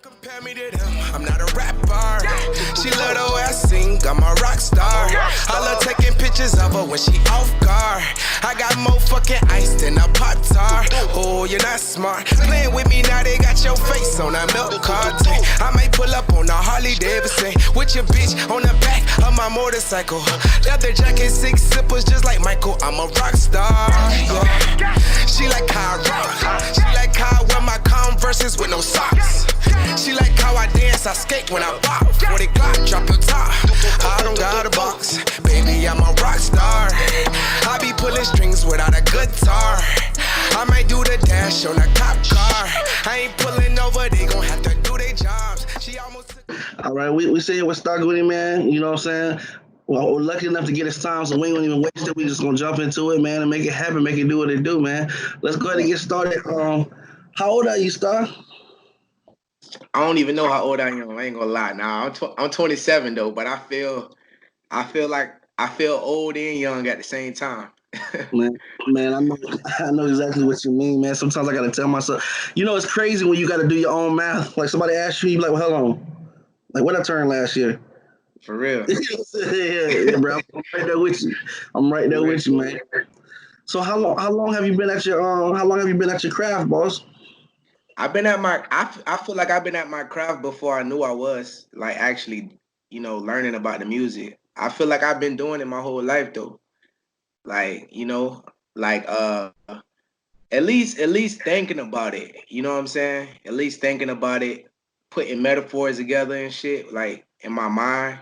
Compare me to them, I'm not a rapper. She love the way I sing, I'm a rock star. I love taking pictures of her when she off guard. I got more fucking ice than a Pop-Tart. Oh, you're not smart. Playing with me now, they got your face on a milk carton. I might pull up on a Harley Davidson with your bitch on the back of my motorcycle. Leather jacket, 6 zippers just like Michael, I'm a rock star. Yeah. She like how I rock. She like how I wear my Converses with no socks. She like how I dance, I skate when I bop. 40 Glock, drop your top. I don't got a box, baby, I'm a rock star. I be pulling strings without a guitar. I might do the dash on a cop car. I ain't pulling over, they gon' have to do their jobs. She almost. All right, we see it with Stah Goonie, man. You know what I'm saying? Well, we're lucky enough to get his time, so we ain't gonna even waste it. We just gonna jump into it, man, and make it happen, make it do what it do, man. Let's go ahead and get started. How old are you, Stah? I don't even know how old I am. I ain't gonna lie. Now I'm 27 though, but I feel old and young at the same time. Man, I know exactly what you mean, man. Sometimes I gotta tell myself, it's crazy when you gotta do your own math. Like somebody asks you, you be like, well, hold on, like what I turned last year. For real. yeah, bro. I'm right there with you. Man. So how long have you been at your craft, boss? I feel like I've been at my craft before I knew I was like actually, learning about the music. I feel like I've been doing it my whole life though. Like, like at least thinking about it. You know what I'm saying? At least thinking about it, putting metaphors together and shit, like in my mind.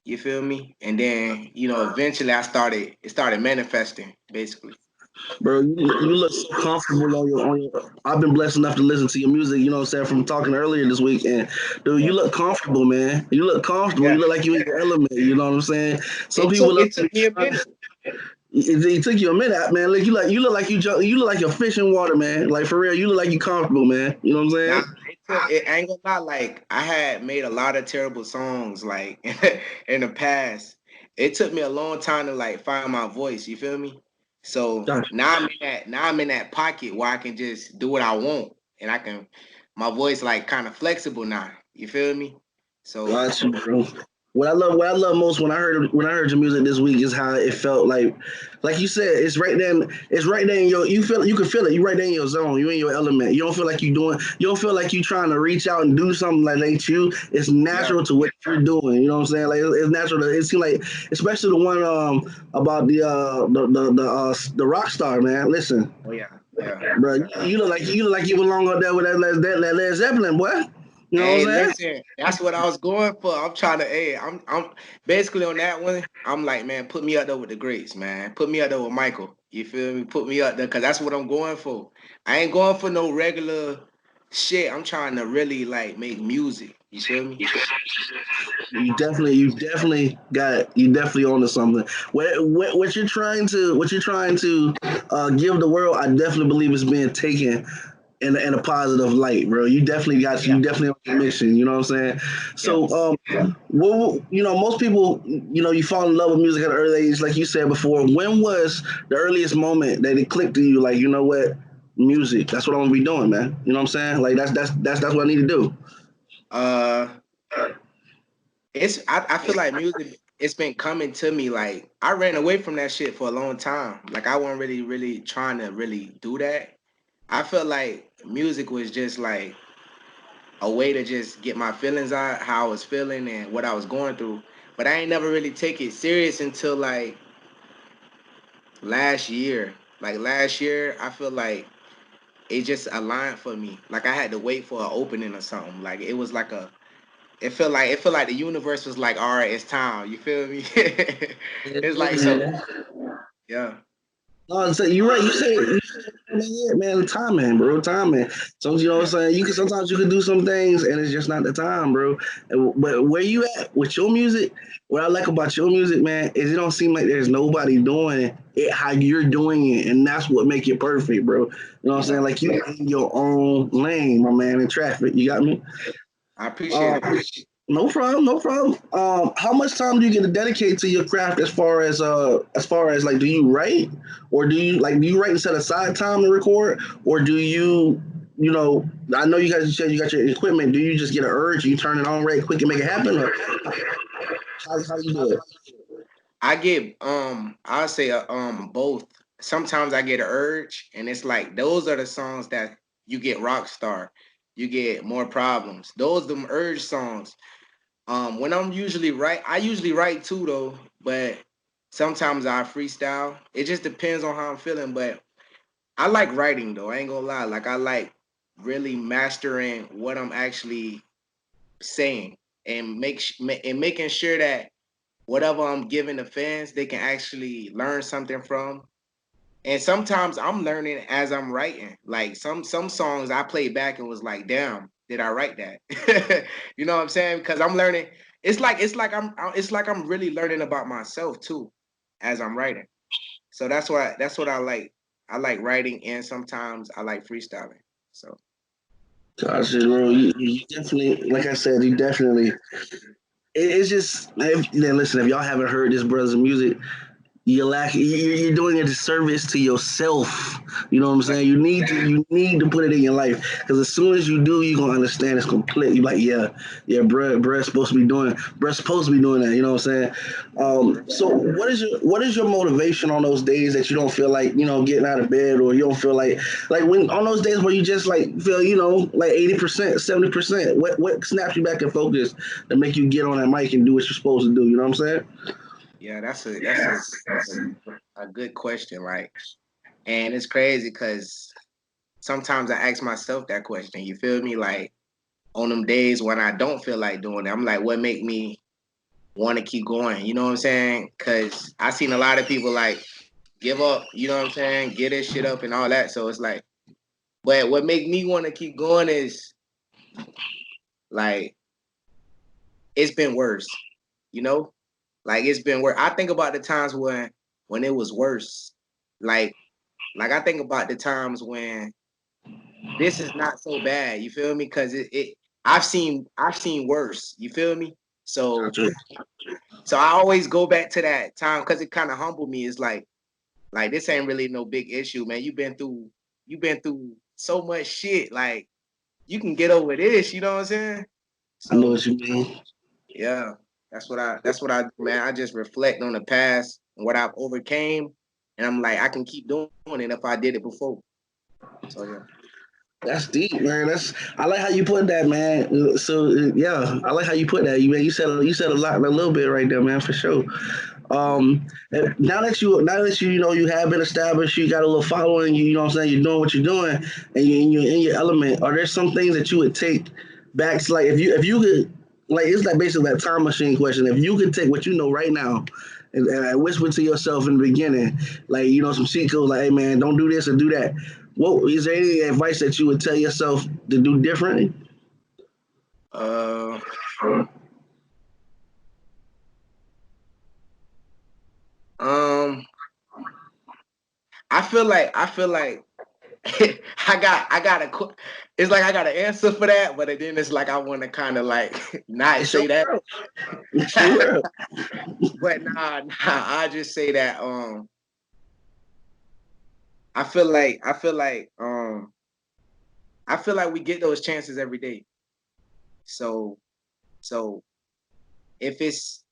You feel me? And then, eventually it started manifesting, basically. Bro, you look so comfortable on your. I've been blessed enough to listen to your music, you know what I'm saying, from talking earlier this week. And dude, you look comfortable, man. You look comfortable. Yeah. You look like you in your element, you know what I'm saying? It took me a minute. It took you a minute, man. Like you look like you look like you're fish in water, man. Like for real, you look like you comfortable, man. You know what I'm saying? It ain't gonna lie, like I had made a lot of terrible songs like in the past. It took me a long time to like find my voice, you feel me? So Gotcha. now I'm in that pocket where I can just do what I want and my voice like kind of flexible now. You feel me? So Got you, bro. What I love most when I heard your music this week is how it felt like you said, it's right there in you can feel it. You right there in your zone. You in your element. You don't feel like you feel like you trying to reach out and do something like ain't you. It's natural to what you're doing. You know what I'm saying? Like it's natural it seems like, especially the one about the rock star, man. Listen. oh yeah. Bro, you look like you belong up there with that Led Zeppelin, boy. You know Hey, what I'm saying? listen, that's what I was going for. I'm trying to, I'm basically on that one. I'm like, man, put me up there with the greats, man. Put me up there with Michael. You feel me? Put me up there because that's what I'm going for. I ain't going for no regular shit. I'm trying to really like make music. You feel me? You definitely onto something. What you're trying to give the world, I definitely believe it's being taken in a positive light, bro. You definitely on your mission. You know what I'm saying? So, most people, you fall in love with music at an early age, like you said before. When was the earliest moment that it clicked to you? Like, you know what, music. That's what I'm gonna be doing, man. You know what I'm saying? Like that's what I need to do. I feel like music, it's been coming to me. Like I ran away from that shit for a long time. Like I wasn't really trying to really do that. I felt like music was just like a way to just get my feelings out, how I was feeling and what I was going through. But I ain't never really take it serious until like last year. Like last year, I feel like it just aligned for me. Like I had to wait for an opening or something. Like it was like it felt like the universe was like, all right, it's time. You feel me? It's like so, yeah. No, so you're right. You said yeah, man, timing, bro, timing. So you know what I'm saying. Sometimes you can do some things, and it's just not the time, bro. But where you at with your music? What I like about your music, man, is it don't seem like there's nobody doing it how you're doing it, and that's what make it perfect, bro. You know what I'm saying? Like you in your own lane, my man, in traffic. You got me? I appreciate it. No problem, no problem. How much time do you get to dedicate to your craft as far as like, do you write or do you write and set aside time to record, or do you you know, I know you guys said you got your equipment. Do you just get an urge? You turn it on right quick and make it happen, or how you do it? I get I'll say both. Sometimes I get an urge, and it's like those are the songs that you get rock star, you get more problems. Those them urge songs. When I'm usually I usually write too though, but sometimes I freestyle. It just depends on how I'm feeling. But I like writing though. I ain't gonna lie. Like I like really mastering what I'm actually saying and making sure that whatever I'm giving the fans, they can actually learn something from. And sometimes I'm learning as I'm writing. Like some songs I played back and was like, damn, did I write that? You know what I'm saying? Because I'm learning. It's like I'm really learning about myself too, as I'm writing. So that's what I like. I like writing, and sometimes I like freestyling. So Gosh, bro, you definitely, like I said, you definitely. It's just, then listen, if y'all haven't heard this brother's music, you're doing a disservice to yourself. You know what I'm saying? You need to put it in your life, because as soon as you do, you're gonna understand it's complete. You're like, yeah, bruh's supposed to be doing that. You know what I'm saying? So what is your motivation on those days that you don't feel like, you know, getting out of bed, or you don't feel like when on those days where you just like feel, you know, like 80%, 70%? What snaps you back in focus to make you get on that mic and do what you're supposed to do? You know what I'm saying? yeah, that's a good question. Like, and it's crazy because sometimes I ask myself that question. You feel me? Like on them days when I don't feel like doing it, I'm like, what make me want to keep going? You know what I'm saying? Because I seen a lot of people like give up. You know what I'm saying? Get this shit up and all that. So it's like, but what make me want to keep going is like it's been worse. You know, like it's been worse. I think about the times when it was worse. Like I think about the times when this is not so bad. You feel me? Because it I've seen worse. You feel me? So Gotcha. so I always go back to that time because it kind of humbled me. It's like this ain't really no big issue, man. You've been through so much shit. Like you can get over this. You know what I'm saying? I know So what you mean. yeah, that's what I do, man. I just reflect on the past and what I've overcame, and I'm like I can keep doing it if I did it before. So yeah. That's deep, man. I like how you put that, man. So yeah, I like how you put that. You said a lot, a little bit right there, man, for sure. Now that you know you have been established, you got a little following. You know what I'm saying. You're doing what you're doing, and you're in your element. Are there some things that you would take back? To, like if you could, like it's like basically that time machine question. If you could take what you know right now. And whisper to yourself in the beginning, like, you know, some cheat codes, like, hey man, don't do this or do that. What is there any advice that you would tell yourself to do differently? Uh, um, I feel like it's like I got an answer for that, but then it's like I want to kind of like not It's your say that. world. It's your world. But I just say that I feel like we get those chances every day. So so if it's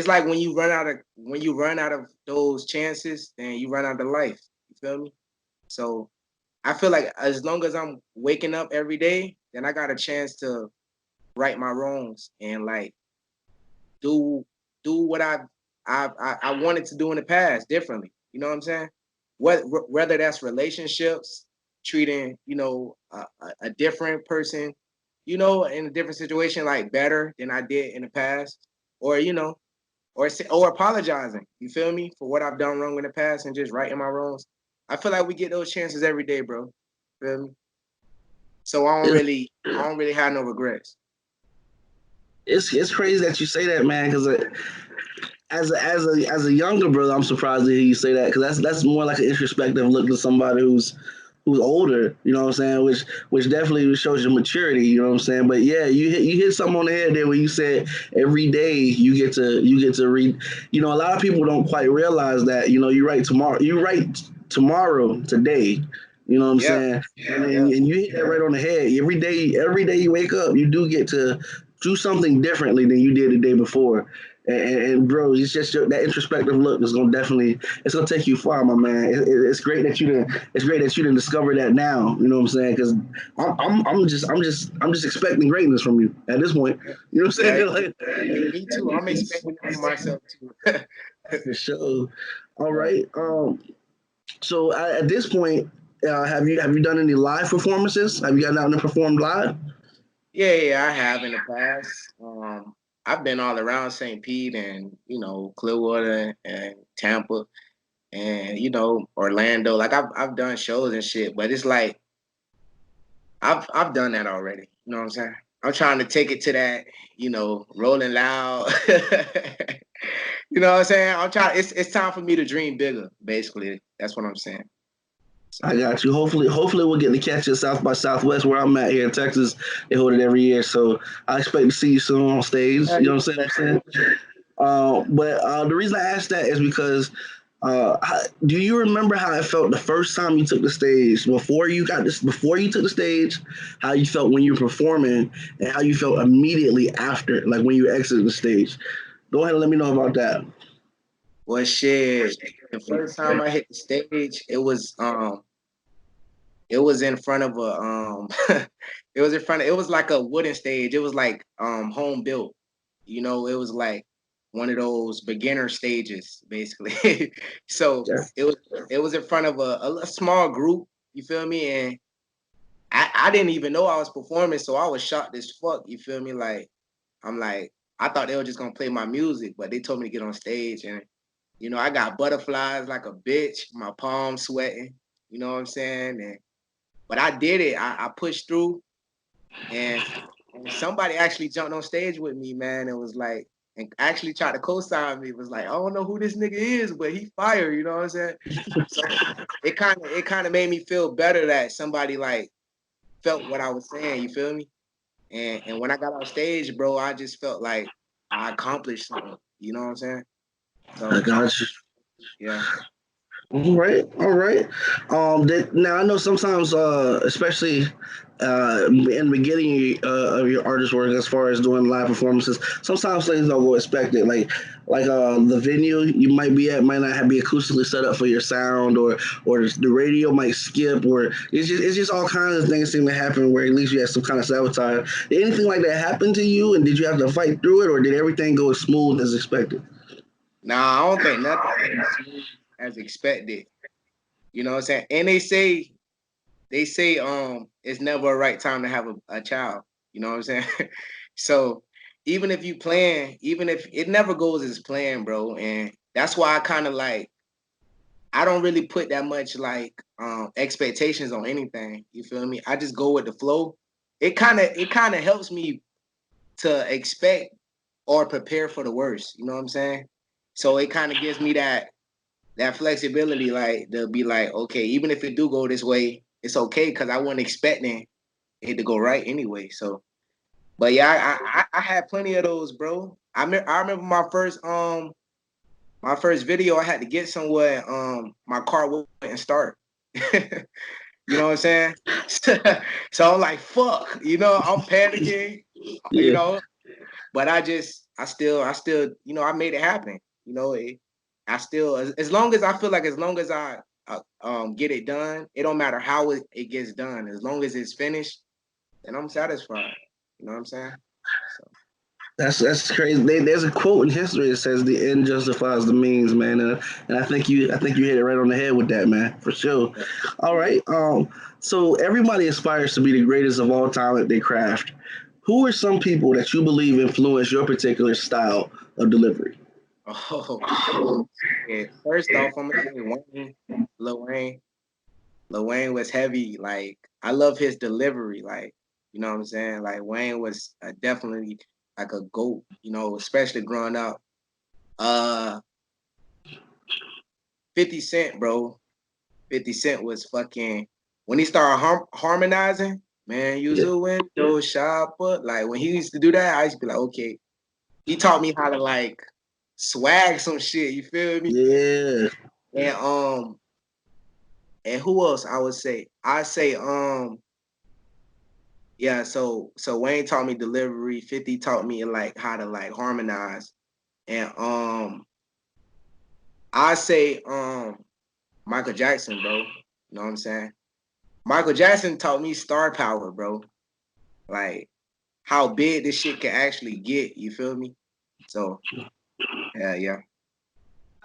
like when you run out of those chances, then you run out of life. You feel me? So I feel like as long as I'm waking up every day, then I got a chance to right my wrongs and like do do what I wanted to do in the past differently. You know what I'm saying? Whether that's relationships, treating a different person, in a different situation like better than I did in the past, or or apologizing. You feel me for what I've done wrong in the past and just righting my wrongs. I feel like we get those chances every day, bro. Feel me? So I don't really have no regrets. It's crazy that you say that, man. Because as a younger brother, I'm surprised to hear you say that. Because that's more like an introspective look to somebody who's older. You know what I'm saying? Which definitely shows your maturity. You know what I'm saying? But yeah, you hit something on the head there when you said every day you get to read. You know, a lot of people don't quite realize that. You know, you write tomorrow today. You know what I'm Yeah. saying? And, Yeah. and you hit that right on the head. Every day you wake up, you do get to do something differently than you did the day before. And bro, it's just that introspective look is gonna definitely it's gonna take you far, my man. It's great that you didn't discover that now. You know what I'm saying? Because I'm just expecting greatness from you at this point. You know what I'm Yeah. saying? Like, Me too. I'm expecting it for myself too. for sure. All right. So at this point, have you done any live performances? Have you gotten out and performed live? Yeah, I have in the past. I've been all around St. Pete and Clearwater and Tampa and Orlando. Like I've done shows and shit, but it's like I've done that already. You know what I'm saying? I'm trying to take it to that, rolling loud. You know what I'm saying? I'm trying. It's time for me to dream bigger. Basically, that's what I'm saying. So, I got you. Hopefully we'll get to catch you at South by Southwest where I'm at here in Texas. They hold it every year, so I expect to see you soon on stage. You know what I'm saying? But the reason I asked that is because do you remember how it felt the first time you took the stage before you took the stage, how you felt when you were performing, and how you felt immediately after, like when you exited the stage? Go ahead and let me know about that. well, shit. The first time I hit the stage, it was in front of a it was like a wooden stage. It was like home built. It was like one of those beginner stages, basically. So Yeah. it was in front of a small group, you feel me? And I didn't even know I was performing, so I was shocked as fuck, you feel me? Like I'm like, I thought they were just gonna play my music, but they told me to get on stage and I got butterflies like a bitch, my palms sweating, you know what I'm saying? But I did it. I pushed through, and somebody actually jumped on stage with me, man. It was like, and actually tried to co-sign me. It was like, I don't know who this nigga is, but he fire. You know what I'm saying? So it kind of made me feel better that somebody like felt what I was saying. You feel me? And when I got on stage, bro, I just felt like I accomplished something. You know what I'm saying? I So got you. yeah. All right, all right. Now I know sometimes, especially in the beginning of your artist work, as far as doing live performances, sometimes things don't go expected. Like the venue you might be at might not be acoustically set up for your sound, or the radio might skip, or it's just all kinds of things seem to happen where at least you have some kind of sabotage. Did anything like that happen to you, and did you have to fight through it, or did everything go as smooth as expected? Nah, I don't think nothing went smooth as expected. You know what I'm saying? And they say it's never a right time to have a child. You know what I'm saying? So even if it never goes as planned, bro, and that's why I kind of like I don't really put that much like expectations on anything. You feel me? I just go with the flow. It kind of helps me to expect or prepare for the worst. You know what I'm saying? So it kind of gives me that flexibility, like to be like, okay, even if it do go this way, it's okay because I wasn't expecting it to go right anyway. So, but yeah, I had plenty of those, bro. I remember my first video. I had to get somewhere. My car wouldn't start. You know what I'm saying? So I'm like, fuck. I'm panicking. You Yeah. know, but I still, I made it happen. I still, as long as I feel like, as long as I get it done, it don't matter how it gets done. As long as it's finished, then I'm satisfied. You know what I'm saying? So, That's crazy. There's a quote in history that says the end justifies the means, man, and I think you hit it right on the head with that, man, for sure. yeah. All right. So everybody aspires to be the greatest of all time at their craft. Who are some people that you believe influence your particular style of delivery? Oh, yeah. First off, I'm gonna say Wayne, Lil Wayne. Lil Wayne was heavy. Like I love his delivery. Like you know what I'm saying. Like Wayne was definitely like a goat. Especially growing up. Uh, 50 Cent, bro. 50 Cent was fucking when he started harmonizing. Man, use Yeah. a window shopper. Like when he used to do that, I used to be like, okay. He taught me how to like swag some shit. You feel me? Yeah. And And who else I would say? I say yeah, so Wayne taught me delivery, 50 taught me like how to like harmonize. And I say Michael Jackson, bro. You know what I'm saying? Michael Jackson taught me star power, bro. Like how big this shit can actually get, you feel me? So yeah.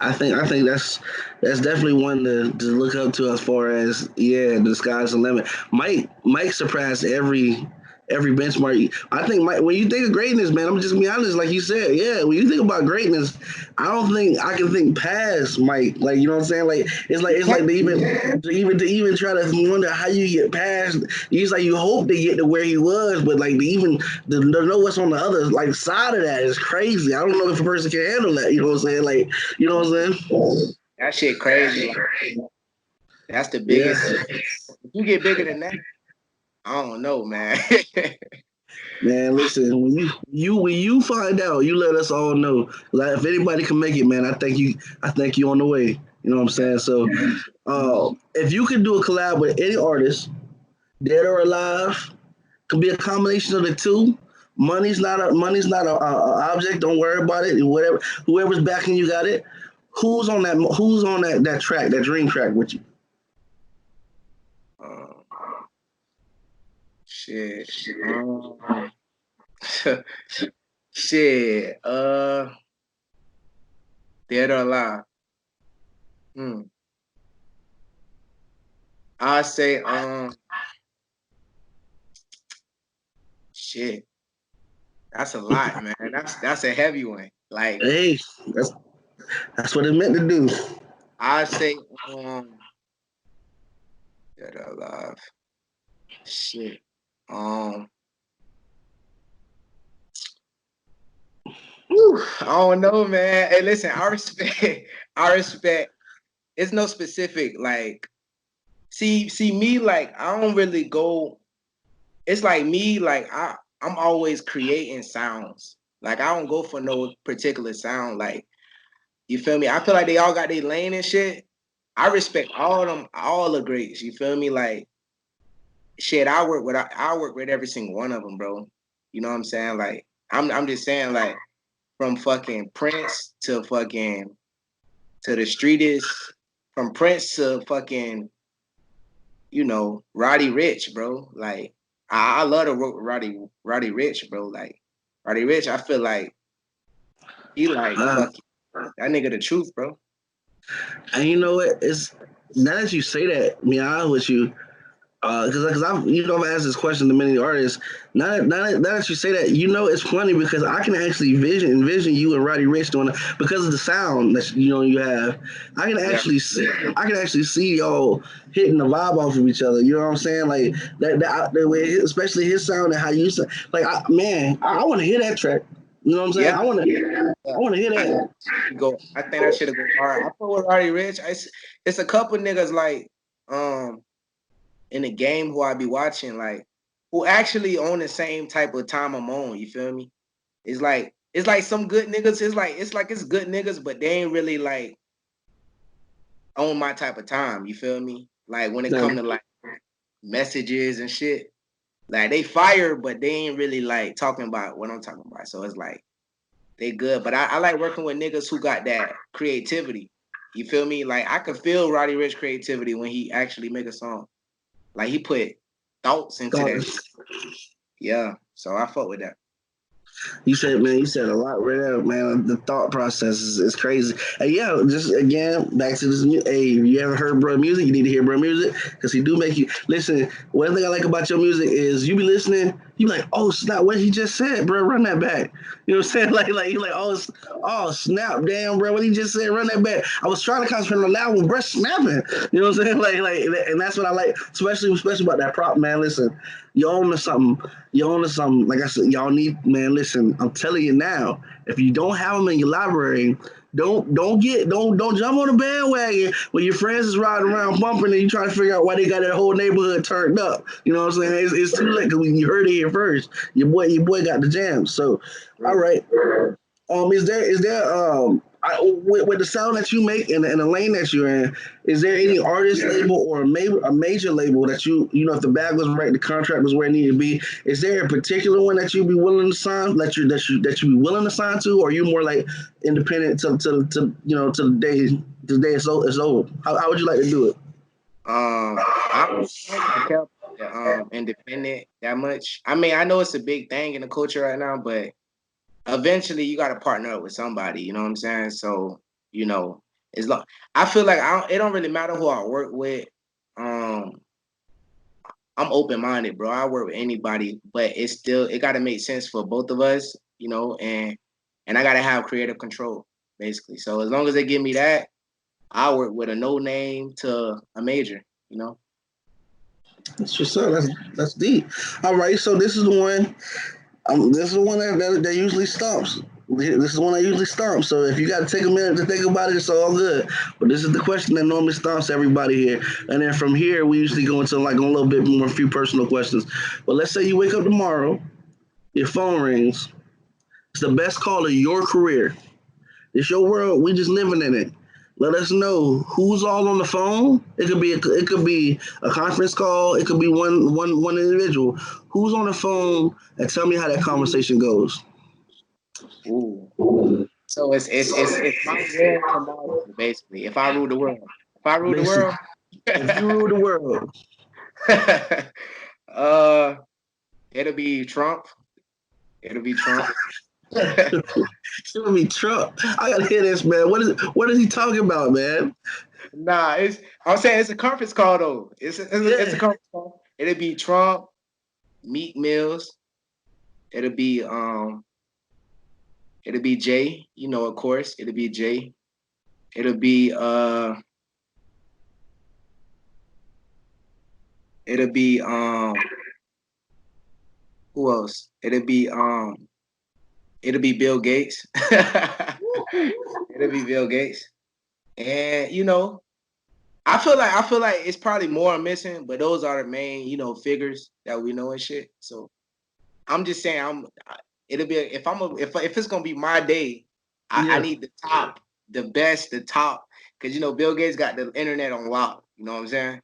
I think that's definitely one to look up to as far as the sky's the limit. Mike surpassed every benchmark. I think Mike, when you think of greatness, man, I'm just gonna be honest, like you said, yeah. When you think about greatness, I don't think I can think past Mike. Like you know what I'm saying? Like it's like to even try to wonder how you get past. It's like you hope to get to where he was, but like to know what's on the other like side of that is crazy. I don't know if a person can handle that. You know what I'm saying? Like you know what I'm saying? That shit crazy. Like, that's the Yeah. biggest. If you get bigger than that, I don't know, man. Man, listen, when you find out, you let us all know. Like if anybody can make it, man, I think you on the way. You know what I'm saying? So if you could do a collab with any artist, dead or alive, could be a combination of the two. Money's not a object. Don't worry about it. Whoever's backing you got it. Who's on that track, that dream track with you? um, shit. Shit. Dead or alive. Hmm. I say shit. That's a lot, man. That's a heavy one. Like Hey, that's that's what it meant to do. I say dead or alive. Shit. Um I don't know, man. Hey, listen, I respect I respect. It's no specific like see me like I don't really go. It's like me like I'm always creating sounds. Like I don't go for no particular sound. Like you feel me? I feel like they all got their lane and shit. I respect all of them, all the greats. You feel me? Like shit, I work with every single one of them, bro. You know what I'm saying? Like I'm just saying like from fucking Prince to fucking to the streetest, from Prince to fucking Roddy Rich, bro. Like I love the Roddy Rich, bro. Like Roddy Rich, I feel like he like Uh, fucking that nigga the truth, bro. and you know what? It's now that you say that, me honest with you, because I've asked this question to many artists. Now that you say that, it's funny because I can actually envision you and Roddy Ricch doing it because of the sound that you have. I can Yeah. actually see y'all hitting the vibe off of each other. You know what I'm saying? Like the way, especially his sound and how you sound. Like I want to hear that track. You know what I'm saying? Yeah. I want to hear I that. I think that should have gone hard. I put with Roddy Rich. It's a couple niggas like in the game who I be watching, like who actually on the same type of time I'm on. You feel me? It's like some good niggas. It's good niggas, but they ain't really like on my type of time. You feel me? Like when it No. come to like messages and shit, like they fire, but they ain't really like talking about what I'm talking about. So it's like they good, but I like working with niggas who got that creativity. You feel me? Like I could feel Roddy Rich creativity when he actually make a song. Like he put thoughts into that shit. Yeah. So I fuck with that. You said a lot right there, man. The thought process is crazy. And yeah, just again, back to this. Hey, if you ever heard bro music, you need to hear bro music because he do make you listen. One thing I like about your music is you be listening, you be like, oh snap, what he just said, bro, run that back. You know what I'm saying? Like you like, oh snap, damn, bro, what he just said, run that back. I was trying to concentrate on that one, bro, snapping. You know what I'm saying? Like, and that's what I like, especially about that prop, man. Listen, you own to something. You own to something. Like I said, y'all need, man. Listen, I'm telling you now. If you don't have them in your library, don't jump on the bandwagon when your friends is riding around bumping and you trying to figure out why they got that whole neighborhood turned up. You know what I'm saying? It's too late because you heard it here first. Your boy got the jam. So, all right. Is there with the sound that you make and the lane that you're in, is there any artist label or a major label that you know if the bag was right, the contract was where it needed to be? Is there a particular one that you'd be willing to sign, that you be willing to sign to, or are you more like independent to you know to the day it's over? How would you like to do it? I don't tell independent that much. I mean, I know it's a big thing in the culture right now, but eventually you got to partner up with somebody. You know what I'm saying? So you know, it's like I feel like it don't really matter who I work with. Um, I'm open minded, bro. I work with anybody, but it got to make sense for both of us. You know, and I got to have creative control basically. So as long as they give me that, I work with a no name to a major. You know. That's what's up. That's deep. All right, so this is the one. This is the one that usually stops. This is the one that usually stomps. So if you got to take a minute to think about it, it's all good. But this is the question that normally stomps everybody here. And then from here, we usually go into like a little bit more, a few personal questions. But let's say you wake up tomorrow, your phone rings. It's the best call of your career. It's your world. We just living in it. Let us know who's all on the phone. It could be a conference call. It could be one individual. Who's on the phone, and tell me how that conversation goes. Ooh. So it's my world tomorrow, basically. If I rule the world. If I rule the Basically, world. if you rule the world, uh it'll be Trump. It'll be Trump. it's gonna be Trump. I gotta hear this, man. What is he talking about, man? Nah, I'm saying it's a conference call though. It's a conference call. It'll be Trump, Meek Mills. It'll be Jay, you know, of course. It'll be Jay. It'll be it'll be who else? It'll be Bill Gates. It'll be Bill Gates. And you know, I feel like it's probably more I'm missing, but those are the main, you know, figures that we know and shit. So I'm just saying it'll be if it's gonna be my day, I Yeah, need the top, the best, the top, because you know Bill Gates got the internet on lock. You know what I'm saying?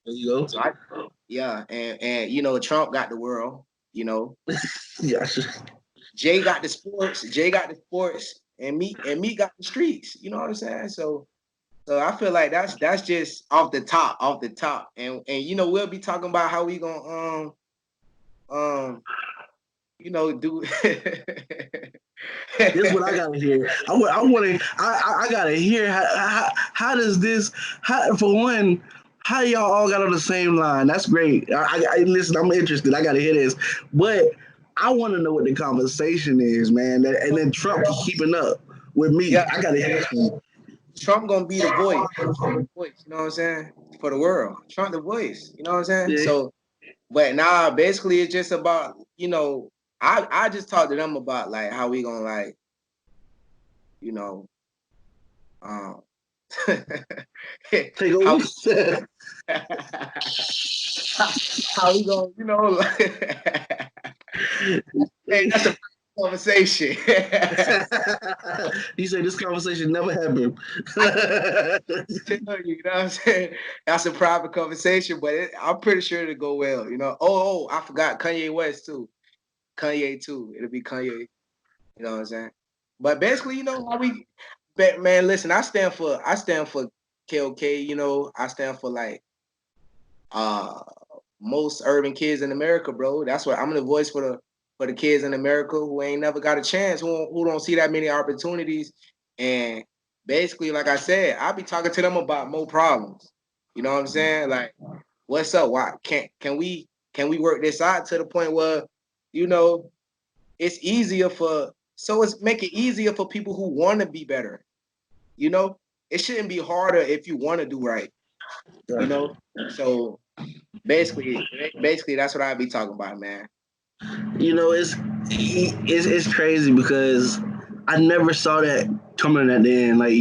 there you go. So yeah, and you know Trump got the world. You know, Yeah, Jay got the sports, and me got the streets. You know what I'm saying? So I feel like that's just off the top, and you know we'll be talking about how we gonna you know do. this is what I gotta hear. I gotta hear how does this for one. How y'all all got on the same line? That's great. Listen. I'm interested. I gotta hear this, but I want to know what the conversation is, man. And then Trump keeping up with me. Yeah, I gotta hear this. Trump gonna be the voice. Voice, you know what I'm saying? For the world. Trump the voice. You know what I'm saying? Yeah. So but now basically it's just about, you know, I just talked to them about like how we gonna like, you know, um Take how over. how we gonna, you know, like, hey, that's a conversation. You say this conversation never happened. Tell you, you know what I'm saying? That's a private conversation, but I'm pretty sure it'll go well, you know. Oh, I forgot Kanye West too. Kanye too. It'll be Kanye, you know what I'm saying? But basically, you know, man, listen, I stand for KOK, you know, I stand for like uh most urban kids in America, bro. That's what I'm the voice for the kids in America who ain't never got a chance, who don't see that many opportunities. And basically, like I said, I be talking to them about more problems. You know what I'm saying? Like, what's up? Why can we work this out to the point where, you know, it's make it easier for people who want to be better. You know, it shouldn't be harder if you want to do right. You know, so basically that's what I'd be talking about, man. You know, it's crazy because I never saw that coming at the end. Like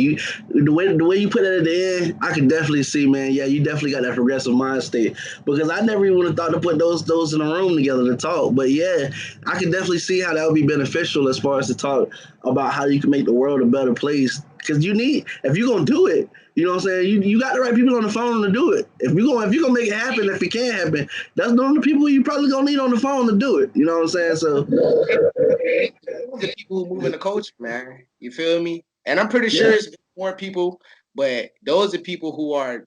the way you put it at the end, I can definitely see, man. Yeah, you definitely got that progressive mind state because I never even would have thought to put those in a room together to talk. But yeah, I can definitely see how that would be beneficial as far as to talk about how you can make the world a better place because if you're gonna do it, you know what I'm saying. You got the right people on the phone to do it. If you're gonna make it happen, if it can happen, that's the only people you probably gonna need on the phone to do it. You know what I'm saying? So the people who move in the culture, man. You feel me? And I'm pretty sure it's more people, but those are people who are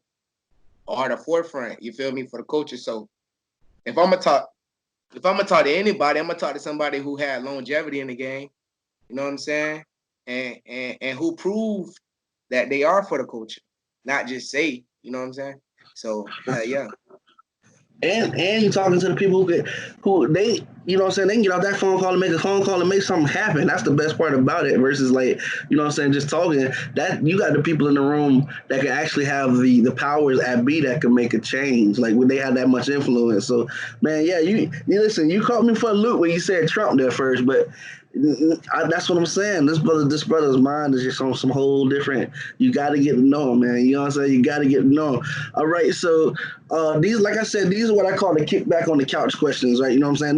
the forefront. You feel me, for the culture. So if I'm gonna talk to anybody, I'm gonna talk to somebody who had longevity in the game. You know what I'm saying? And who proved that they are for the culture, not just say. You know what I'm saying? So yeah. And you're talking to the people who they, you know what I'm saying, they can get off that phone call and make a phone call and make something happen. That's the best part about it versus, like, you know what I'm saying, just talking. That you got the people in the room that can actually have the powers at be that can make a change, like when they have that much influence. So, man, yeah, you listen, you caught me for a loop when you said Trump there first, but that's what I'm saying. This brother's mind is just on some whole different. You got to get to know him, man. You know what I'm saying? You got to get to know him. All right, so these, like I said, these are what I call the kickback on the couch questions, right? You know what I'm saying?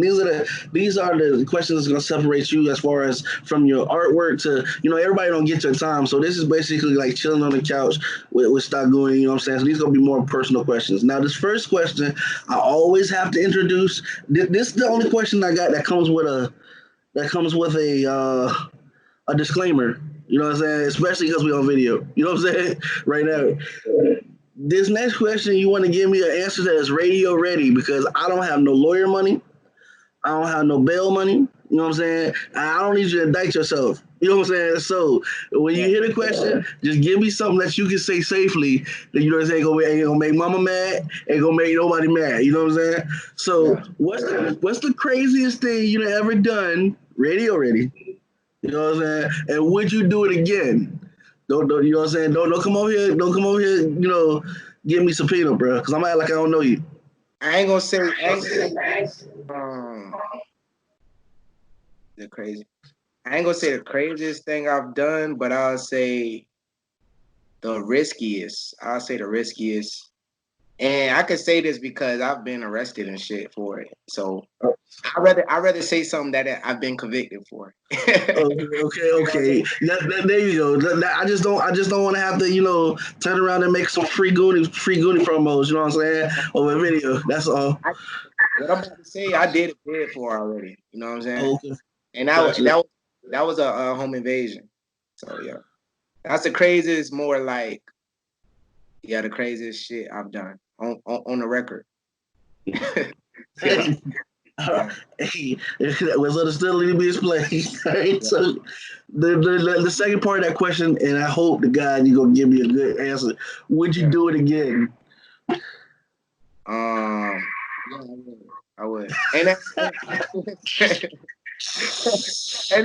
These are the questions that's gonna separate you as far as from your artwork to, you know, everybody don't get your time. So this is basically like chilling on the couch with Stah Goonie, you know what I'm saying? So these are gonna be more personal questions. Now, this first question, I always have to introduce. This is the only question I got that comes with a disclaimer. You know what I'm saying? Especially because we're on video. You know what I'm saying? Right now. This next question, you want to give me an answer that is radio ready because I don't have no lawyer money. I don't have no bail money. You know what I'm saying? I don't need you to indict yourself. You know what I'm saying? So when you hear the question, just give me something that you can say safely that you know what I'm saying ain't gonna make mama mad, ain't gonna make nobody mad. You know what I'm saying? So what's the craziest thing you ever done radio ready? You know what I'm saying? And would you do it again? Don't you know what I'm saying? Don't come over here. Don't come over here. You know, give me subpoena, bro. Because I'm act like I don't know you. I ain't gonna say the crazy. I ain't gonna say the craziest thing I've done, but I'll say the riskiest. I'll say the riskiest. And I can say this because I've been arrested and shit for it. So I rather say something that I've been convicted for. Okay. There you go. I just don't want to have to, you know, turn around and make some free Goonie promos. You know what I'm saying? Over video. That's all. What I'm about to say, I did it bid for already. You know what I'm saying? Okay. And that was a home invasion. So yeah, that's the craziest. More like, yeah, the craziest shit I've done on the record. Hey, was understood to be explained. Right? So the second part of that question, and I hope to God you're gonna give me a good answer. Would you do it again? Yeah, I would. And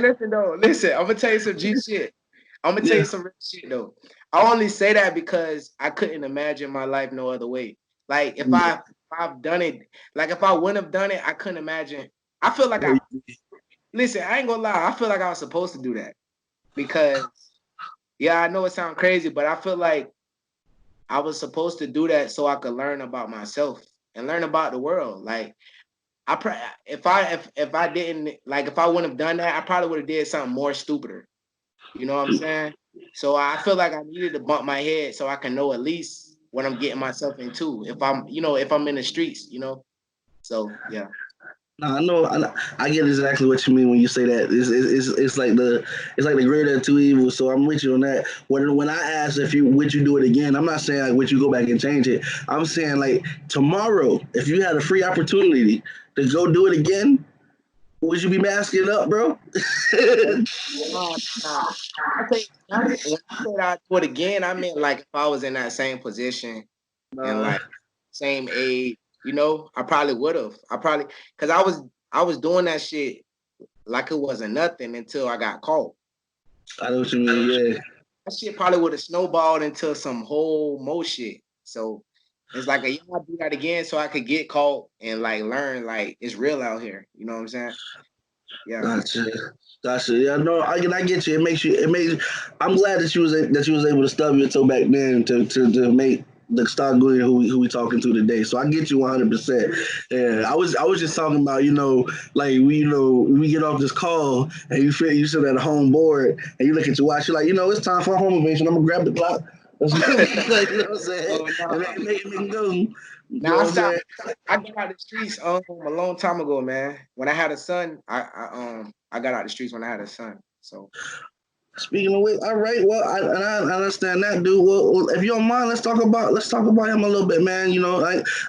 listen though, I'm gonna tell you some G shit. I'm gonna tell you some real shit though. I only say that because I couldn't imagine my life no other way. Like if I've done it, like if I wouldn't have done it, I couldn't imagine. I feel like I ain't gonna lie, I feel like I was supposed to do that. Because I know it sounds crazy, but I feel like I was supposed to do that so I could learn about myself and learn about the world. Like if I didn't, like if I wouldn't have done that, I probably would have did something more stupider. You know what I'm saying? So I feel like I needed to bump my head so I can know at least what I'm getting myself into. If I'm in the streets, you know. So yeah. No, I know. I get exactly what you mean when you say that. It's like the greater of two evils. So I'm with you on that. When I ask would you do it again, I'm not saying like would you go back and change it. I'm saying like tomorrow, if you had a free opportunity to go do it again, would you be masking up, bro? Nah. When I said I'd do it again, I meant like if I was in that same position and like same age, you know, I probably would have. Because I was doing that shit like it wasn't nothing until I got caught. I know what you mean, yeah. That shit probably would have snowballed into some whole more shit. So it's like I do that again so I could get caught and like learn like it's real out here. You know what I'm saying? Yeah. Gotcha. Yeah, no, I get you. I'm glad that you was able to stub your toe back then to make the Stah Goonie who we talking to today. So I get you 100%. Yeah, I was just talking about, like we get off this call and you sit at a home board and you look at your watch, you're like, it's time for home invasion. I'm gonna grab the clock. Like, you know what I'm saying? Oh, no. And make it go. You know Now what I'm saying? I got out the streets a long time ago, man. When I had a son, I got out the streets when I had a son. So Speaking of which, all right. Well, I understand that, dude. Well, if you don't mind, let's talk about him a little bit, man.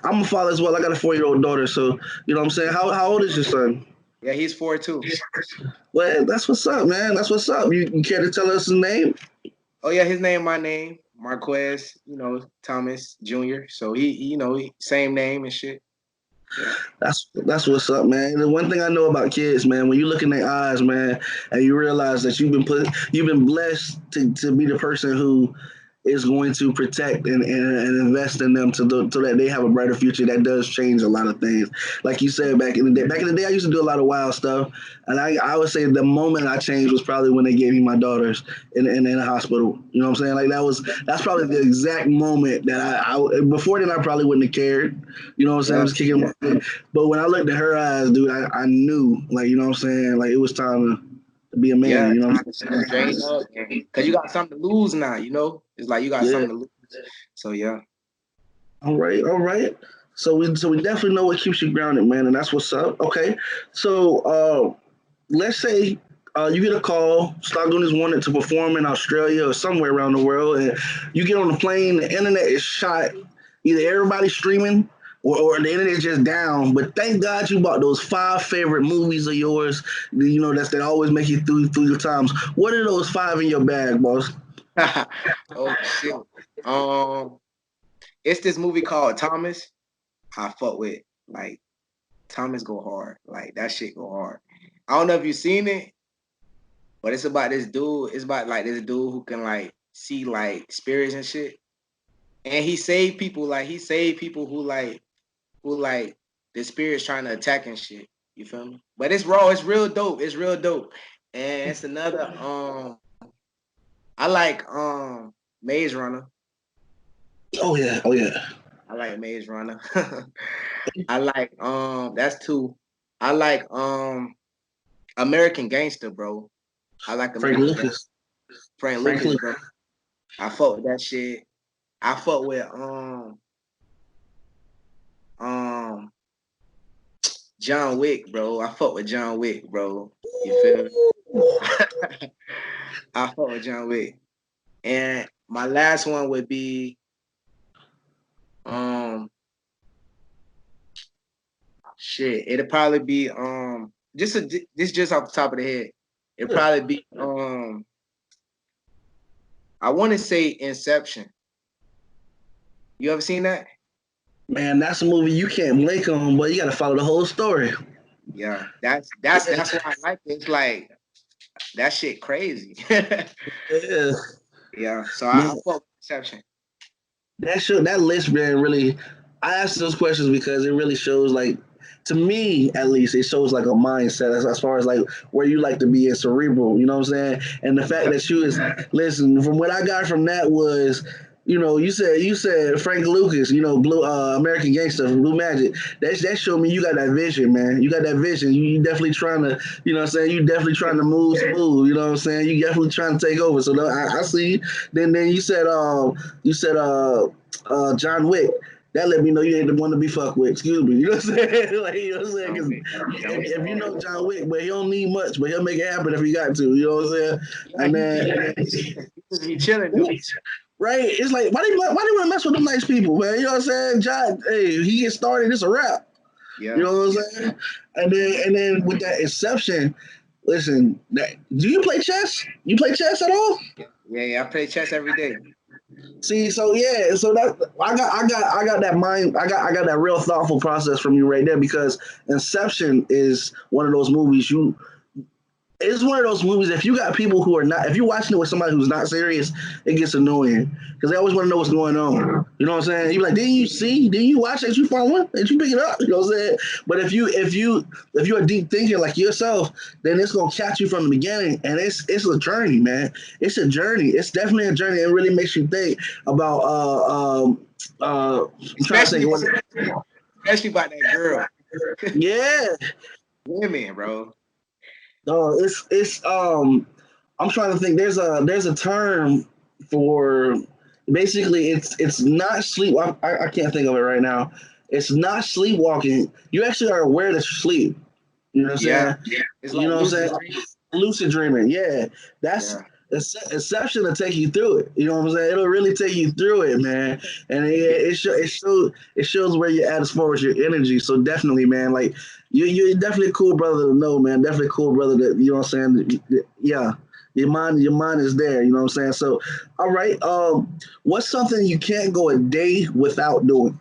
I'm a father as well. I got a 4-year-old daughter, so you know what I'm saying. How old is your son? yeah, he's 4'2". Well, that's what's up, man. That's what's up. You care to tell us his name? Oh yeah, my name, Marquez. Thomas Jr. So he same name and shit. Yeah. That's what's up, man. The one thing I know about kids, man, when you look in their eyes, man, and you realize that you've been blessed to be the person who is going to protect and invest in them so that they have a brighter future. That does change a lot of things. Like you said, back in the day, I used to do a lot of wild stuff. And I would say the moment I changed was probably when they gave me my daughters in the hospital. You know what I'm saying? Like that's probably the exact moment that I before then I probably wouldn't have cared. You know what I'm saying? I was kicking my head. But when I looked at her eyes, dude, I knew, like, you know what I'm saying? Like, it was time to be a man, Yeah, you know. drain up, because you got something to lose now. It's like you got something to lose. So yeah. All right. So we definitely know what keeps you grounded, man, and that's what's up. Okay, so let's say you get a call, Stah Goonie's wanted to perform in Australia or somewhere around the world, and you get on the plane, the internet is shot, either everybody's streaming or the internet is just down. But thank God you bought those 5 favorite movies of yours, that always make you through your times. What are those 5 in your bag, boss? Oh shit. It's this movie called Thomas. I fuck with, like, Thomas go hard. Like, that shit go hard. I don't know if you've seen it, but it's about this dude. It's about, like, this dude who can, like, see, like, spirits and shit. And he saved people. Like, he saved people who the spirits trying to attack and shit. You feel me? But it's raw. It's real dope. It's real dope. And it's another I like Maze Runner. Oh yeah. I like Maze Runner. I like that's 2. I like American Gangster, bro. I like Frank Lucas. Frank Lucas, bro. I fuck with that shit. I fuck with John Wick, bro. I fuck with John Wick, bro. You feel me? I fuck with John Wick. And my last one would be shit. It'll probably be just off the top of the head. It'll probably be I want to say Inception. You ever seen that? Man, that's a movie you can't blink on, but you got to follow the whole story. Yeah, that's why I like it. It's like that shit crazy. Yeah. Yeah. So I fuck with Inception. That list, man, really. I asked those questions because it really shows, like, to me at least, it shows like a mindset as far as like where you like to be in cerebral. You know what I'm saying? And the fact that listen, from what I got from that was. You said Frank Lucas, Blue American Gangster, Blue Magic. That showed me you got that vision, man. You got that vision. You definitely trying to, you know what I'm saying? You definitely trying to move smooth. You know what I'm saying? You definitely trying to take over. So I see. Then you said John Wick. That let me know you ain't the one to be fucked with. Excuse me. You know what I'm saying? Like, you know what I'm saying? Because if you know John Wick, but he don't need much, but he'll make it happen if he got to. You know what I'm saying? And then he chilling, dude. Right? It's like, why do you want to mess with them nice people, man? You know what I'm saying? John, hey, he gets started, it's a wrap. Yeah. You know what I'm saying? And then with that Inception, listen, do you play chess? You play chess at all? Yeah, I play chess every day. See, so that I got that mind, I got that real thoughtful process from you right there, because Inception is one of those movies it's one of those movies. If you got people who are not, if you're watching it with somebody who's not serious, it gets annoying because they always want to know what's going on. You know what I'm saying? You're like, didn't you see? Didn't you watch? Did you follow? Did you pick it up? You know what I'm saying? But if you're a deep thinker like yourself, then it's gonna catch you from the beginning, and it's a journey, man. It's a journey. It's definitely a journey. It really makes you think about I'm trying to especially think. especially about that girl. Yeah. Women, bro. No, it's I'm trying to think. There's a term for basically it's not sleep. I can't think of it right now. It's not sleepwalking. You actually are aware that you sleep. You know what I'm Yeah, saying? it's You like know what I'm lucid saying? dreaming. Lucid dreaming. Yeah, that's Yeah. Inception to take you through it. You know what I'm saying? It'll really take you through it, man. And it shows where you're at as far as your energy. So definitely, man, like you're definitely a cool brother to know, man. Definitely a cool brother that you know what I'm saying. Yeah, your mind is there. You know what I'm saying. So, all right. What's something you can't go a day without doing?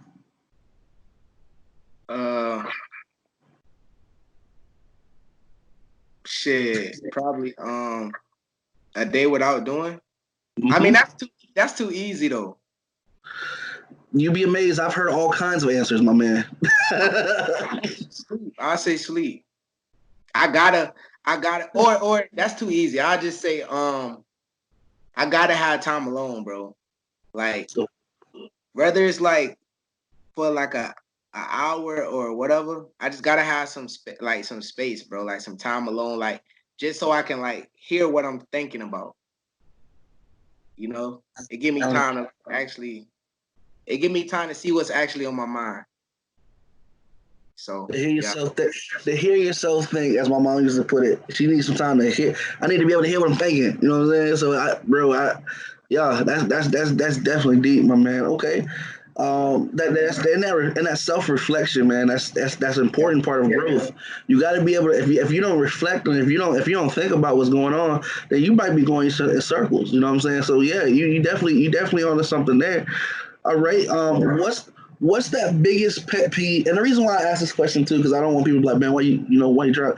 Uh, shit. Probably a day without doing. I mean, Hmm. that's too easy though. You'd be amazed. I've heard all kinds of answers, my man. Sleep. I say sleep. I gotta, or that's too easy. I just say, I gotta have time alone, bro. Like, whether it's like for like a hour or whatever, I just gotta have like some space, bro. Like some time alone, like just so I can like hear what I'm thinking about. You know, it give me Um, time to actually, it give me time to see what's actually on my mind. So To hear yeah. yourself to hear yourself think, as my mom used to put it, she needs some time to hear. I need to be able to hear what I'm thinking. You know what I'm saying? So, yeah, that's definitely deep, my man. Okay, that's in that self reflection, man. That's an Yeah. important part of growth. You got to be able to if you don't reflect and if you don't think about what's going on, then you might be going in circles. You know what I'm saying? So yeah, you definitely onto something there. All right. What's that biggest pet peeve? And the reason why I ask this question too, because I don't want people to be like, man, why you try?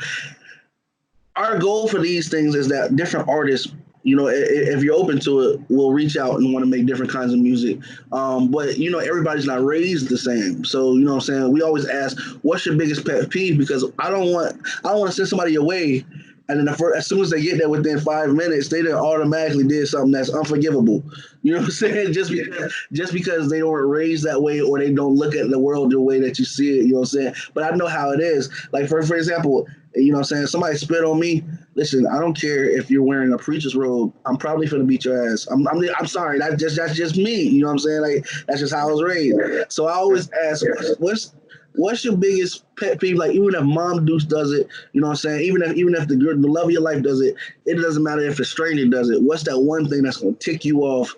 Our goal for these things is that different artists, if you're open to it, will reach out and want to make different kinds of music. But everybody's not raised the same. So you know what I'm saying. We always ask, what's your biggest pet peeve? Because I don't want to send somebody away. And then as soon as they get there within 5 minutes, they done automatically did something that's unforgivable. You know what I'm saying? Just because they weren't raised that way or they don't look at the world the way that you see it. You know what I'm saying? But I know how it is. Like for example, you know what I'm saying? Somebody spit on me. Listen, I don't care if you're wearing a preacher's robe. I'm probably gonna beat your ass. I'm sorry. That's just me. You know what I'm saying? Like that's just how I was raised. So I always ask, what's your biggest pet peeve? Like even if Mom Deuce does it, you know what I'm saying? Even if the love of your life does it, it doesn't matter if a stranger does it. What's that one thing that's gonna tick you off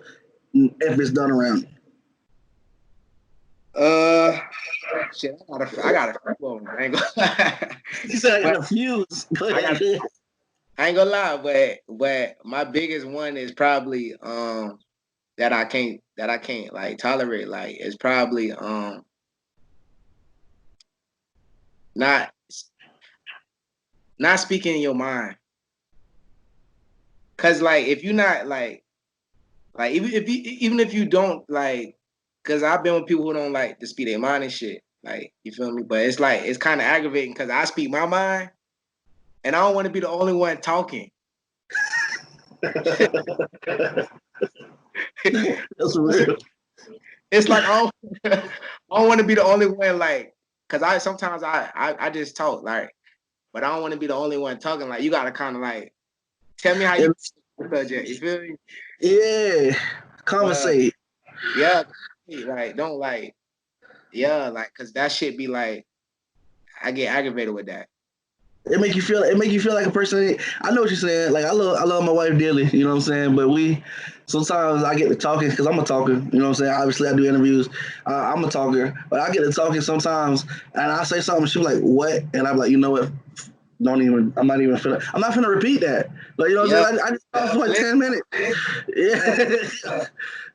if it's done around you? Uh, shit. I got a few of them. I ain't gonna, You said I got but a fuse. Go I got. ahead. I ain't gonna lie, but my biggest one is probably that I can't like tolerate. Like it's probably not not speaking in your mind. Cause like if you're not like even if you don't like, cause I've been with people who don't like to speak their mind and shit. Like you feel me? But it's like it's kind of aggravating because I speak my mind and I don't want to be the only one talking. That's real. It's like I don't want to be the only one like, cause I sometimes I just talk like, but I don't want to be the only one talking. Like you gotta kind of like tell me how you It's, subject. You feel me? yeah, Uh, conversate. yeah, like don't like yeah, like cause that shit be like I get aggravated with that. It make you feel like a person. I know what you're saying. Like I love my wife dearly. You know what I'm saying. But sometimes I get to talking because I'm a talker. You know what I'm saying. Obviously I do interviews. I'm a talker, but I get to talking sometimes, and I say something. She's like, "What?" And I'm like, "You know what? I'm not even finna. I'm not finna repeat that. Like, you know what Yeah. I'm saying? I just talked for like 10 minutes. Yeah.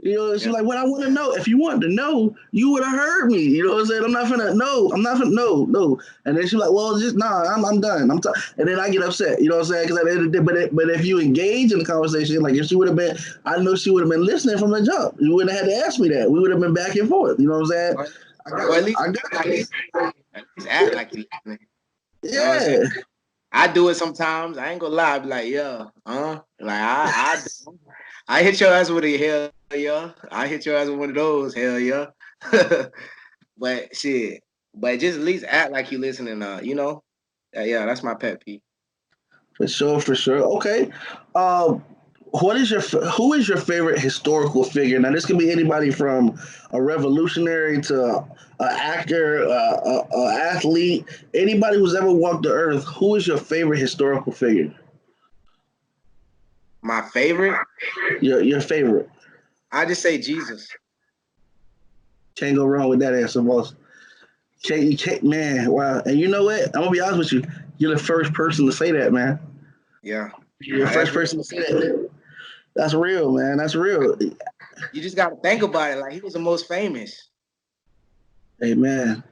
You know, she's Yeah. like, what I want to know. If you wanted to know, you would have heard me. You know what I'm saying? I'm not finna. No, I'm not finna. No. And then she's like, well, just nah. I'm done. And then I get upset. You know what I'm saying? Because at the end of the day, but if you engage in the conversation, like if she would have been, I know she would have been listening from the jump. You wouldn't have had to ask me that. We would have been back and forth. You know what I'm saying? Or at least I got like you. At least act like you listening. You know what I'm saying? yeah. I do it sometimes. I ain't gonna lie. I be like, yeah, like I hit your ass with a hell yeah. I hit your ass with one of those hell yeah. But shit, but just at least act like you listening. You know, yeah, that's my pet peeve. For sure. Okay. Um, who is your favorite historical figure? Now, this can be anybody from a revolutionary to an actor, a athlete, anybody who's ever walked the earth. Who is your favorite historical figure? My favorite, Your favorite. I just say Jesus. Can't go wrong with that answer, boss. You can't, man. Wow. And you know what? I'm gonna be honest with you. You're the first person to say that, man. Yeah, You're the nah, that's first real. person to say that. That's real, man. That's real. You just gotta think about it. Like he was the most famous. Hey, man.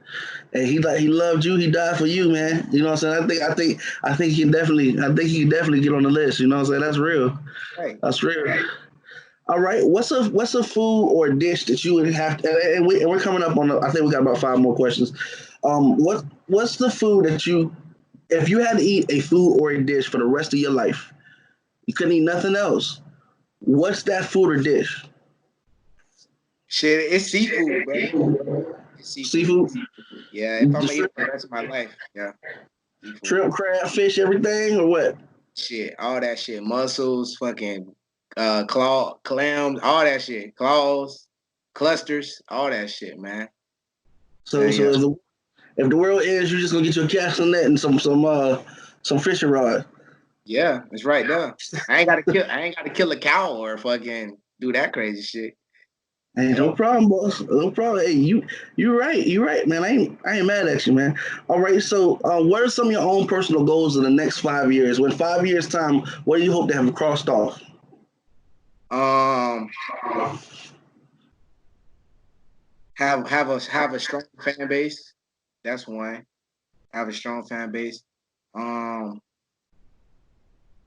Hey, he loved you. He died for you, man. You know what I'm saying? I think he can definitely get on the list. You know what I'm saying? That's real. Right. That's real. All right. What's a food or dish that you would have to, and we're coming up on I think we got about five more questions. What's the food that you, if you had to eat a food or a dish for the rest of your life, you couldn't eat nothing else. What's that food or dish? Shit, it's seafood, bro. It's seafood. Seafood, Yeah, if I'm the gonna eat shrimp, it for the rest of my life, yeah, seafood. shrimp, crab, fish, everything, or what? Shit, all that shit, mussels, fucking clams, all that shit, claws, clusters, all that shit, man. Yeah, So yeah, if the world ends, you're just gonna get your casting net and some fishing rod. yeah. It's right there. I ain't gotta kill a cow or fucking do that crazy shit. Hey, You no know. problem, boss. No problem. Hey, you're right. You're right, man. I ain't mad at you, man. All right. So, what are some of your own personal goals in the next 5 years? When 5 years time, what do you hope to have crossed off? Um, have a strong fan base. That's one. Have a strong fan base. Um,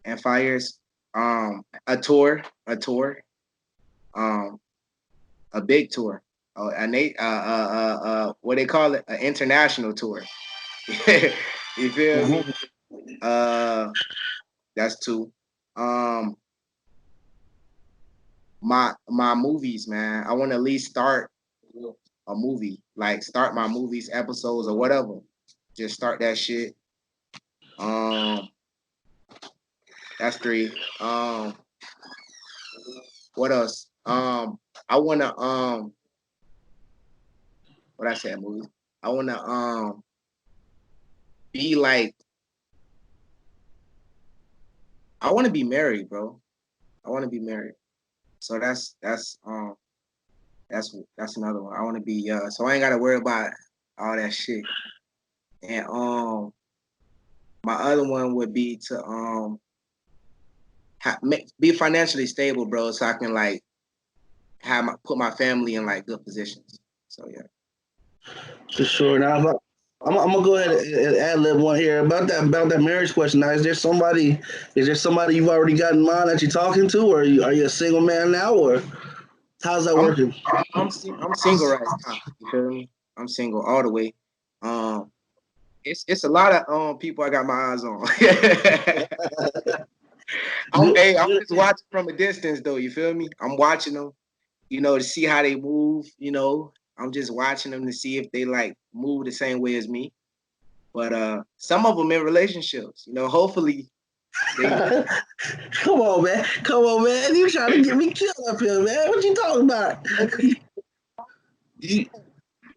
and 5 years. A tour. Um, a big tour. What they call it, an international tour. You feel me? Mhm. Uh, that's two. Um, my movies, man. I want to at least start a movie, like start my movies episodes or whatever. Just start that shit. Um, that's three. What else? I wanna what I said movie. I wanna be like I wanna be married, bro. I wanna be married. So that's another one. I wanna be so I ain't gotta worry about all that shit. And my other one would be to be financially stable, bro, so I can like put my family in like good positions. So yeah. For sure. Now, I'm gonna go ahead and add lib one here about that marriage question. Now, is there somebody you've already got in mind that you're talking to, or are you a single man now, or how's that I'm working? I'm single right now. You feel me? I'm single all the way. Um, it's a lot of people I got my eyes on. I'm just watching from a distance though. You feel me? I'm watching them, you know, to see how they move. You know, I'm just watching them to see if they like move the same way as me. But some of them in relationships. You know, hopefully they. Come on, man. Come on, man. You trying to get me killed up here, man. What you talking about? You-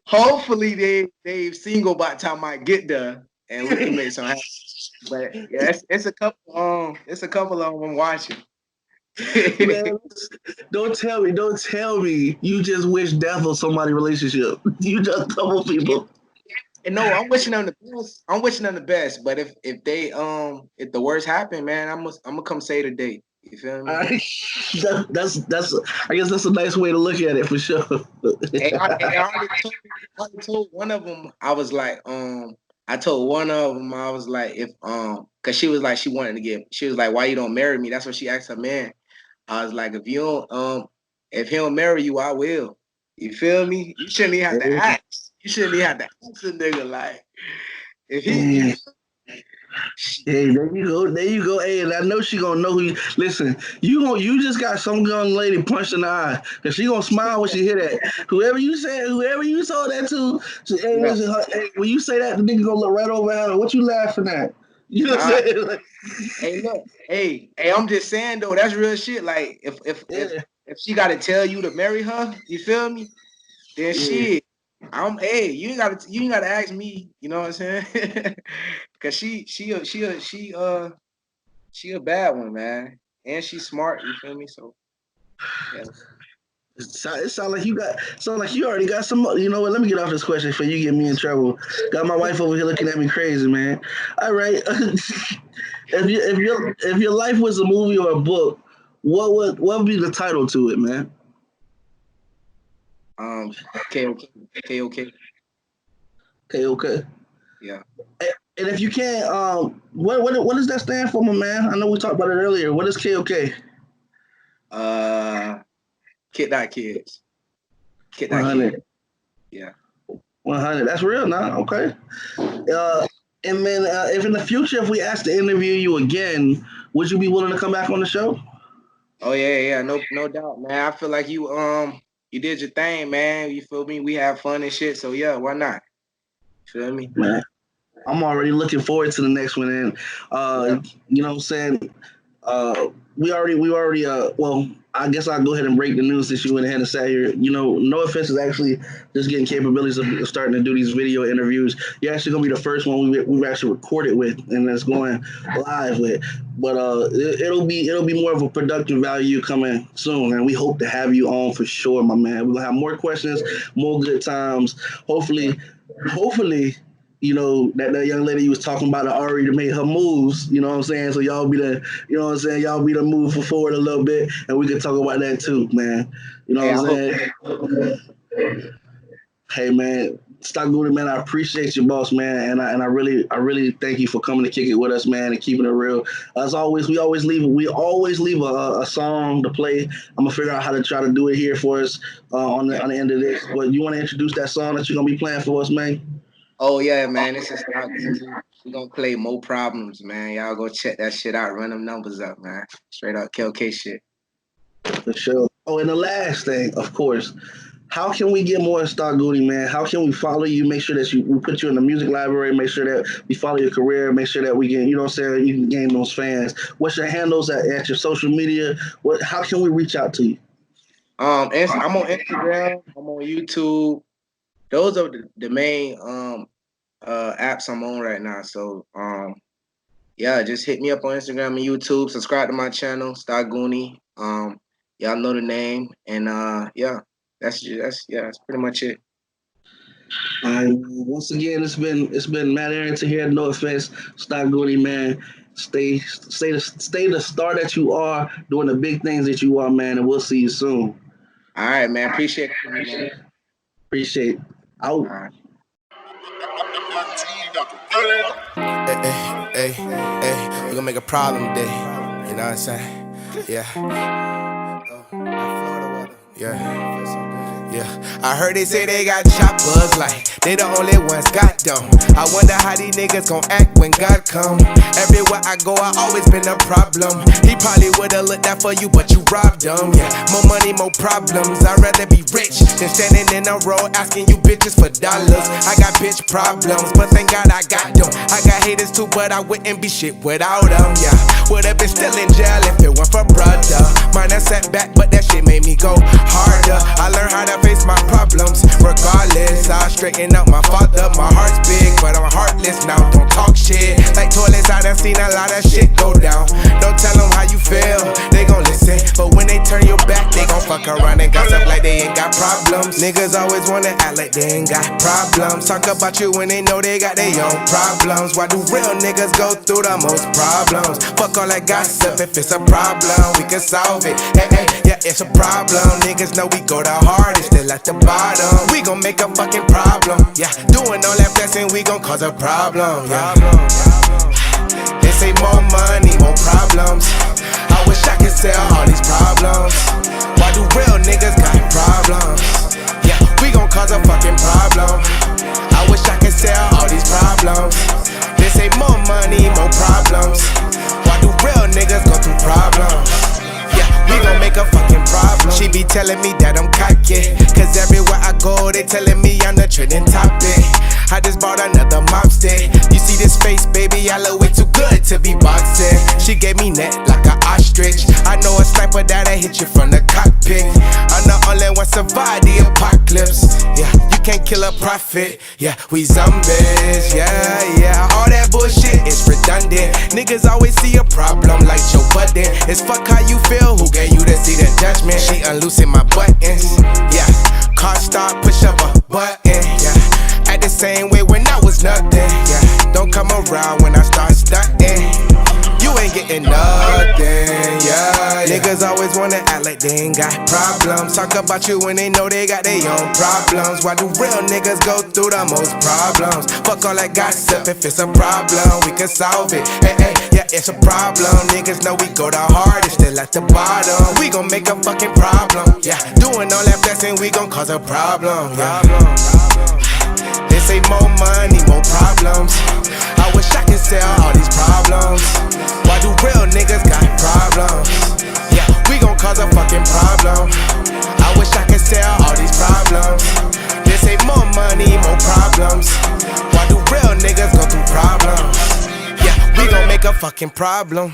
Hopefully they single by the time I get there and we can make some happen. But yeah, it's a couple of them I'm watching. man, don't tell me you just wish death on somebody's relationship. You just couple people. And no, I'm wishing them the best. I'm wishing them the best. But if they if the worst happen, man, I'm gonna come say the date. You feel me? I, that's I guess that's a nice way to look at it for sure. Hey, I already told one of them. I was like, I told one of them, I was like, cause she was like, she wanted to get, she was like, why you don't marry me? That's what she asked her man. I was like, if he don't marry you, I will. You feel me? You shouldn't even have to ask. You shouldn't even have to ask a nigga like, if he. Hey, there you go. There you go. Hey, and I know she gonna know who you listen. You just got some young lady punched in the eye. And she gonna smile when she hear that. Whoever you told that to, hey, Yeah. listen, hey, when you say that, the nigga gonna look right over at her. What you laughing at? You know what I'm saying? Like, Hey, look, hey, I'm just saying though, that's real shit. Like, if she gotta tell you to marry her, you feel me? Then shit, hey, you ain't gotta ask me. You know what I'm saying? Cause she a bad one, man, and she's smart. You feel me? So yeah. It sound like you already got some. You know what? Let me get off this question before you get me in trouble. Got my wife over here looking at me crazy, man. All right. if your life was a movie or a book, what would be the title to it, man? Okay. Okay. Yeah. And if you can't, what does that stand for, my man? I know we talked about it earlier. What is KOK? Kid Dot Kids. Kid Dot 100. Kids. Yeah. 100. That's real now. Okay. And then if in the future, if we asked to interview you again, would you be willing to come back on the show? Oh yeah. No doubt, man. I feel like you did your thing, man. You feel me? We have fun and shit. So yeah, why not? Feel me? Man, I'm already looking forward to the next one. And you know what I'm saying? We already well, I guess I'll go ahead and break the news since you went ahead and sat here. You know, No Offense is actually just getting capabilities of starting to do these video interviews. You're actually gonna be the first one we've actually recorded with and that's going live with. But it'll be more of a production value coming soon, and we hope to have you on for sure, my man. We'll have more questions, more good times. Hopefully, you know, that young lady you was talking about already made her moves, you know what I'm saying? So y'all be the move forward a little bit and we can talk about that too, man. You know what I'm saying? Hey man, Stah Goonie, man, I appreciate you, boss, man, and I really thank you for coming to kick it with us, man, and keeping it real. As always, we always leave a song to play. I'm gonna figure out how to try to do it here for us on the end of this. But you want to introduce that song that you're gonna be playing for us, man? Oh yeah, man. This is Stah Goonie. We gonna play More Problems, man. Y'all go check that shit out. Run them numbers up, man. Straight up KLK shit. For sure. Oh, and the last thing, of course, how can we get more Stah Goonie, man? How can we follow you? Make sure that we put you in the music library. Make sure that we follow your career. Make sure that we can, you know what I'm saying, you can gain those fans. What's your handles at your social media? How can we reach out to you? I'm on Instagram. I'm on YouTube. Those are the main apps I'm on right now. So yeah, just hit me up on Instagram and YouTube. Subscribe to my channel, Stah Goonie. Y'all know the name, and yeah, that's pretty much it. Once again, it's been Matt Arrington here. No Offense, Stah Goonie, man. Stay the star that you are, doing the big things that you are, man. And we'll see you soon. All right, man. Appreciate it, man. Appreciate. Out. All right. Hey, we gonna make a problem today. You know what I'm saying? Yeah. Yeah, I heard they say they got choppers, like they the only ones got them. I wonder how these niggas gon' act when God come. Everywhere I go, I always been a problem. He probably would've looked out for you, but you robbed him. Yeah, more money, more problems. I'd rather be rich than standing in a row asking you bitches for dollars. I got bitch problems, but thank God I got them. I got haters too, but I wouldn't be shit without them. Yeah, would've been still in jail if it weren't for brother. Mine a setback, but that shit made me go harder. I learned how to face my problems. Regardless, I straighten out my father. My heart's big, but I'm heartless now. Don't talk shit. Like toilets, I done seen a lot of shit go down. Don't tell them how you feel, they gon' listen. But when they turn your back, they gon' fuck around and gossip like they ain't got problems. problems. Niggas always wanna act like they ain't got problems. Talk about you when they know they got their own problems. Why do real niggas go through the most problems? Fuck all that gossip, if it's a problem, we can solve it. Hey, hey, yeah, it's a problem. Niggas know we go the hardest, still at the bottom. We gon' make a fucking problem, yeah. Doing all that blessing, we gon' cause a problem, yeah. They say more money, more problems. I wish I could sell all these problems. Why do real niggas got problems? Yeah, we gon' cause a fucking problem. I wish I could sell all these problems. They say more money, more problems. Why do real niggas go through problems? Yeah, we gon' make a fucking problem. She be telling me that I'm cocky, cause everywhere I go, they telling me I'm the trending topic. I just bought another mop stick. You see this face, baby, I look way too good to be boxing. She gave me neck like an ostrich. I know a sniper that'll hit you from the cockpit. I'm the only one survive the apocalypse. Yeah, you can't kill a prophet. Yeah, we zombies. Yeah, yeah, all that bullshit is redundant. Niggas always see a problem like Joe Budden. It's fuck how you feel, who gave you to see the judgment? She unloosing my buttons. Yeah, car start, push up a button. Yeah. Act the same way when I was nothing, yeah. Don't come around when I start stunting. You ain't getting nothing, yeah. Niggas always wanna act like they ain't got problems. Talk about you when they know they got their own problems. Why do real niggas go through the most problems? Fuck all that gossip, if it's a problem, we can solve it. Hey, hey, yeah, it's a problem. Niggas know we go the hardest, still at the bottom. We gon' make a fucking problem, yeah. Doing all that blessing, we gon' cause a problem, yeah. They say more money, more problems. I wish I could sell all these problems. Why do real niggas got problems? Yeah, we gon' cause a fucking problem. I wish I could sell all these problems. They say more money, more problems. Why do real niggas go through problems? Yeah, we gon' make a fucking problem.